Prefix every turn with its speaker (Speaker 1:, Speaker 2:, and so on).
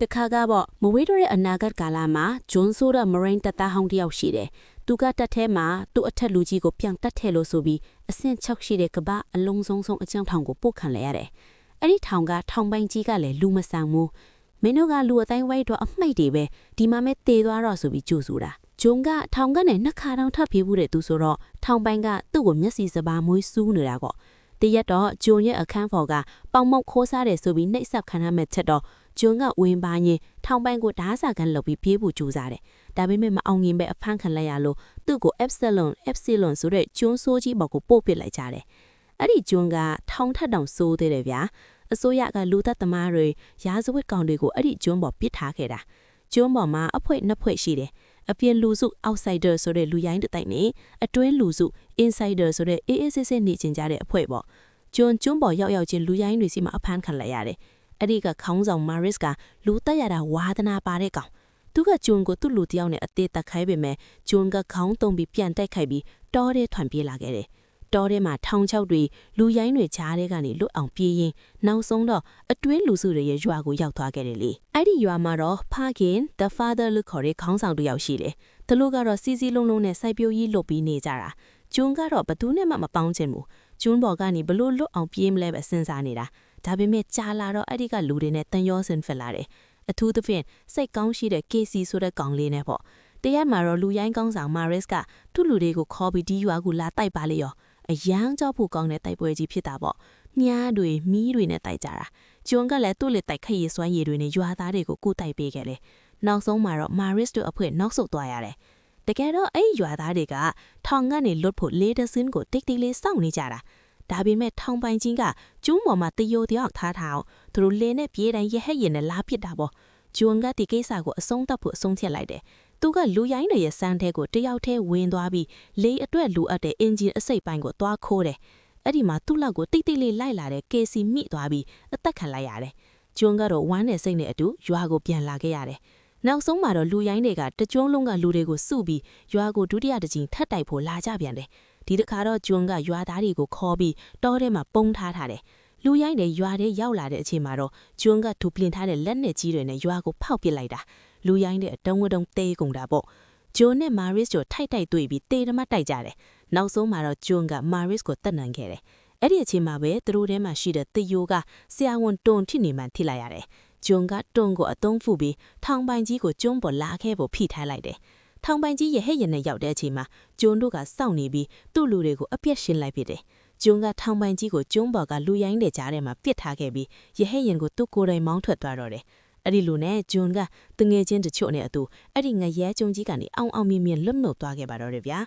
Speaker 1: တခါကပေါ့မဝေးတော့တဲ့အနာဂတ်ကာလမှာဂျွန်ဆိုတဲ့ Marine တပ်သားဟောင်းတယောက်ရှိတယ်။သူကတပ်ထဲမှာသူ့အထက်လူကြီးကိုပြန်တက်ထဲလို့ဆိုပြီးအဆင့်6ရှိတဲ့ကပ္ပအလုံးစုံအကြောင်းထောင်ကိုပို့ခံလိုက်ရတယ်။အဲ့ဒီထောင်ကထောင်ပိုင်ကြီးကလည်းလူမဆန်ဘူး။မင်းတို့ကလူအတိုင်းဝိုင်းတော့အမှိတ်တွေပဲဒီမှာမဲတေသွားတော့ဆိုပြီးကြိုးဆိုတာဂျွန်ကထောင်ကနေနှစ်ခါတောင်ထပ်ပြေးဘူးတဲ့သူဆိုတော့ထောင်ပိုင်ကသူ့ကိုမျက်စိစပါးမွေးစူးနေတာကောတရက်တော့ဂျွန်ရဲ့အခန်းဖော်ကပေါင်မောက်ခိုးစားတယ်ဆိုပြီးနှိပ်စက်ခံရမဲ့ချက်တော့ဂျွန်ကဝင်ပါရင်ထောင်ပိုင်ကိုဓားစာကန်လုပ်ပြီးပြေးဖို့ကြိုးစားတယ်။ဒါပေမဲ့မအောင်ရင်ပဲအဖမ်းခံလိုက်ရလို့သူ့ကို Epsilon ဆိုတဲ့ဂျွန်ဆိုးကြီးဘောက်ကိုပို့ပစ်လိုက်ကြတယ်။အဲ့ဒီဂျွန်ကထောင်ထက်တောင်ဆိုးသေးတယ်ဗျာအစိုးရကလူသက်သမားတွေရာဇဝတ်ကောင်တွေကိုအဲ့ဒီဂျွန်ဘော်ပစ်ထားခဲ့တာ။ဂျွန်ဘော်မှာအဖွဲနှစ်ဖွဲ့ရှိတယ်။အပြင်လူစု outsider ဆိုတဲ့လူရိုင်းတစ်တိုက်နဲ့အတွင်းလူစု insider ဆိုတဲ့အေးအေးဆေးဆေးနေကျင်ကြတဲ့အဖွဲပေါ့။ဂျွန်ဘော်ရောက်ချင်းလူရိုင်းတွေစီမှာအဖမ်းခံလိုက်ရတယ်။အဲ့ဒီကခေါင်းဆောင် Maris ကလူတက်ရတာဝါသနာပါတဲ့ကောင်သူကဂျွန်ကိုသူ့လူတယောက်နဲ့အသေးတက်ခိုင်းပေမဲ့ဂျွန်ကခေါင်းတုံပြီးပြန်တိုက်ခိုက်ပြီးတောထဲထွန်ပြေးလာခဲ့တယ်။တောထဲမှာထောင်ချောက်တွေလူရိုင်းတွေကြားထဲကနေလွတ်အောင်ပြေးရင်နောက်ဆုံးတော့အတွင်းလူစုတွေရဲ့ရွာကိုရောက်သွားခဲ့တယ်လေ။အဲ့ဒီရွာမှာတော့ဖခင် the father လို့ခေါ်တဲ့ခေါင်းဆောင်တစ်ယောက်ရှိတယ်။သူတို့ကတော့စီစီလုံးလုံးနဲ့စိုက်ပျိုးကြီးလွတ်ပြီးနေကြတာ။ဂျွန်ကတော့ဘသူနဲ့မှမပေါင်းချင်ဘူး။ဂျွန်ဘော်ကနေဘလို့လွတ်အောင်ပြေးမလဲပဲစဉ်းစားနေတာ။ဒါပေမဲ့ကြာလာတော့အဲ့ဒီကလူတွေနဲ့တန်ရောစင်ဖက်လာတယ်။အထူးသဖြင့်စိတ်ကောင်းရှိတဲ့ KC ဆိုတဲ့ကောင်လေးနဲ့ပေါ့။တရက်မှာတော့လူရိုင်းကောင်းဆောင် Maris ကသူ့လူတွေကိုခေါ်ပြီးဒီရွာကိုလာတိုက်ပါလေရော။အရန်ကြောက်ဖို့ကောင်းတဲ့တိုက်ပွဲကြီးဖြစ်တာပေါ့။မြားတွေမီးတွေနဲ့တိုက်ကြတာ။ဂျွန်ကလည်းသူ့လက်တိုက်ခက်ရည်စွမ်းရည်တွေနဲ့ရွာသားတွေကိုကူတိုက်ပေးခဲ့တယ်။နောက်ဆုံးမှာတော့ Maris တို့အဖွဲ့နောက်ဆုတ်သွားရတယ်။တကယ်တော့အဲ့ရွာသားတွေကထောင်ကနေလွတ်ဖို့လေဒဆင်းကိုတိတ်လေးစောင့်နေကြတာ။ဒါပေမဲ့ထောင်ပိုင်ကြီးကကျူးမော်မှာတယောတယောက်ထားထားအောင်သူတို့လင်းနဲ့ပြေးတိုင်းရဟက်ရင်နဲ့လာပစ်တာပေါ့ဂျွန်ကဒီကိစ္စကိုအဆုံးသတ်ဖို့အဆုံးဖြတ်လိုက်တယ်သူကလူရိုင်းတွေရဲ့စမ်းထဲကိုတယောက်တည်းဝင်သွားပြီးလေအတွက်လူအပ်တဲ့အင်ဂျင်အစိတ်ပိုင်းကိုသွားခိုးတယ်အဲ့ဒီမှာသူ့လောက်ကိုတိတ်လေးလိုက်လာတဲ့ KC မိသွားပြီးအသက်ခံလိုက်ရတယ်ဂျွန်ကတော့ဝမ်းနဲ့စိတ်နဲ့အတူရွာကိုပြန်လာခဲ့ရတယ်နောက်ဆုံးမှာတော့လူရိုင်းတွေကတကြုံလုံးကလူတွေကိုစုပြီးရွာကိုဒုတိယတစ်ကြိမ်ထပ်တိုက်ဖို့လာကြပြန်တယ်ဒီတစ်ခါတော့ဂျွန်ကရွာသားတွေကိုခေါ်ပြီးတောထဲမှာပုံထားတယ်လူရိုင်းတွေရွာထဲရောက်လာတဲ့အချိန်မှာတော့ဂျွန်ကထူပလင်ထားတဲ့လက်နဲ့ကြီးတွေနဲ့ရွာကိုဖောက်ပစ်လိုက်တာလူရိုင်းတွေအတုံးတုံးတေးကုန်တာပေါ့ဂျွန်နဲ့ Maris တို့ထိုက်တိုက်တွေ့ပြီးတေးဓမ္မတိုက်ကြတယ်နောက်ဆုံးမှာတော့ဂျွန်က Maris ကိုတတ်နိုင်ခဲ့တယ်အဲ့ဒီအချိန်မှာပဲသူတို့ထဲမှာရှိတဲ့တယိုကဆရာဝန်တွန်ထိနေမှထိလိုက်ရတယ်ဂျွန်ကတွန်ကိုအသုံးဖူးပြီးထောင်ပိုင်ကြီးကိုကျွန်းပေါ်လာခဲ့ဖို့ဖိထားလိုက်တယ်ထောင်ပိုင်ကြီးရဲ့ဟဲ့ရနဲ့ရောက်တဲ့အချိန်မှာဂျွန်တို့ကစောင့်နေပြီးသူ့လူတွေကိုအပြက်ရှင်းလိုက်ဖြစ်တယ်ဂျွန်ကထောင်ပိုင်ကြီးကိုကျွန်းပေါ်ကလူရိုင်းတွေကြားထဲမှာပစ်ထားခဲ့ပြီးရဟဲ့ရင်ကိုသူ့ကိုယ်တိုင်မောင်းထွက်သွားတော့တယ်အဲ့ဒီလိုနဲ့ဂျွန်ကတငယ်ချင်းတချို့နဲ့အတူအဲ့ဒီငရဲကျုံကြီးကနေအောင်မြင်လွတ်မြောက်သွားခဲ့ပါတော့တယ်ဗျာ